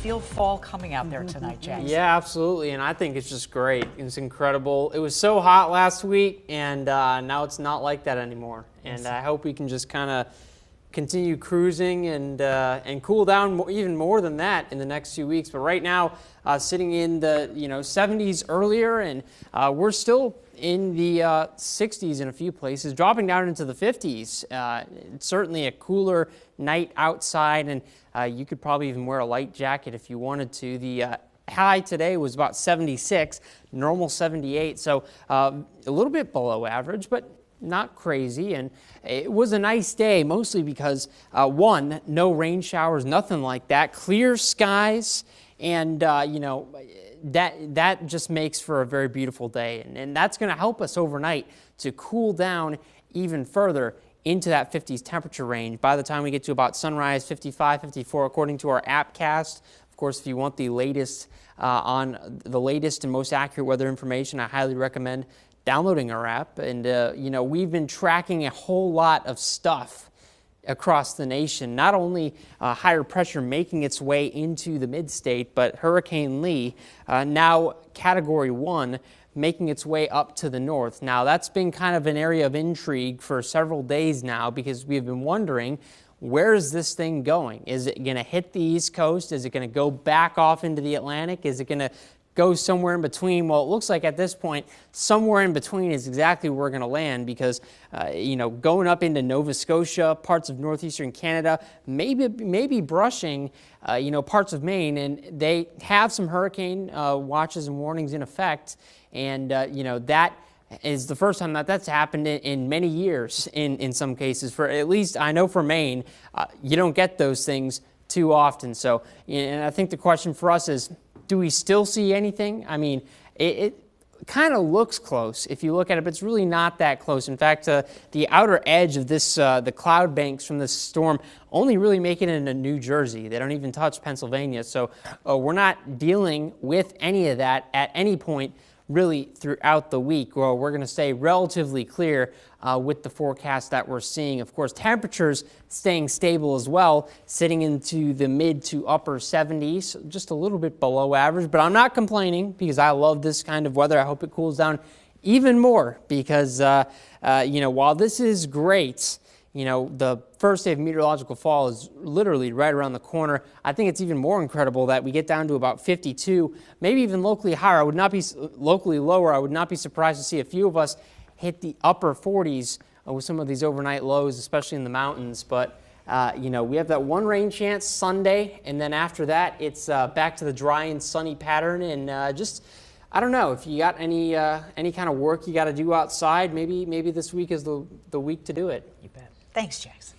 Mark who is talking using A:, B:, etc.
A: feel fall coming out there tonight, Jackson?
B: Yeah, absolutely, and I think it's just great. It's incredible. It was so hot last week, and now it's not like that anymore. And I hope we can just kind of continue cruising and cool down even more than that in the next few weeks. But right now, sitting in the 70s earlier, and we're still in the 60s in a few places, dropping down into the 50s. It's certainly a cooler night outside, and you could probably even wear a light jacket if you wanted to. The high today was about 76, normal 78, so a little bit below average, but not crazy. And it was a nice day, mostly because one, no rain showers, nothing like that, clear skies, and that just makes for a very beautiful day, and that's going to help us overnight to cool down even further into that 50s temperature range. By the time we get to about sunrise, 55, 54, according to our appcast. Of course, if you want the latest on the latest and most accurate weather information, I highly recommend downloading our app. And we've been tracking a whole lot of stuff across the nation, not only higher pressure making its way into the mid-state, but Hurricane Lee, now Category 1, making its way up to the north. Now, that's been kind of an area of intrigue for several days now, because we've been wondering, where is this thing going? Is it going to hit the East Coast? Is it going to go back off into the Atlantic? Is it going to go somewhere in between? Well, it looks like at this point, somewhere in between is exactly where we're going to land, because, going up into Nova Scotia, parts of northeastern Canada, maybe brushing, parts of Maine, and they have some hurricane watches and warnings in effect, and, that is the first time that that's happened in many years in some cases. For at least, I know for Maine, you don't get those things too often. So, and I think the question for us is, do we still see anything? I mean, it kind of looks close if you look at it, but it's really not that close. In fact, the outer edge of this, the cloud banks from this storm only really make it into New Jersey. They don't even touch Pennsylvania. So we're not dealing with any of that at any point really throughout the week. Well, we're going to stay relatively clear with the forecast that we're seeing. Of course, temperatures staying stable as well, sitting into the mid to upper 70s, just a little bit below average, but I'm not complaining because I love this kind of weather. I hope it cools down even more because, while this is great, the first day of meteorological fall is literally right around the corner. I think it's even more incredible that we get down to about 52, maybe even locally higher. I would not be locally lower. I would not be surprised to see a few of us hit the upper 40s with some of these overnight lows, especially in the mountains. But, we have that one rain chance Sunday, and then after that, it's back to the dry and sunny pattern. And I don't know, if you got any kind of work you got to do outside, maybe this week is the week to do it.
A: You bet. Thanks, Jackson.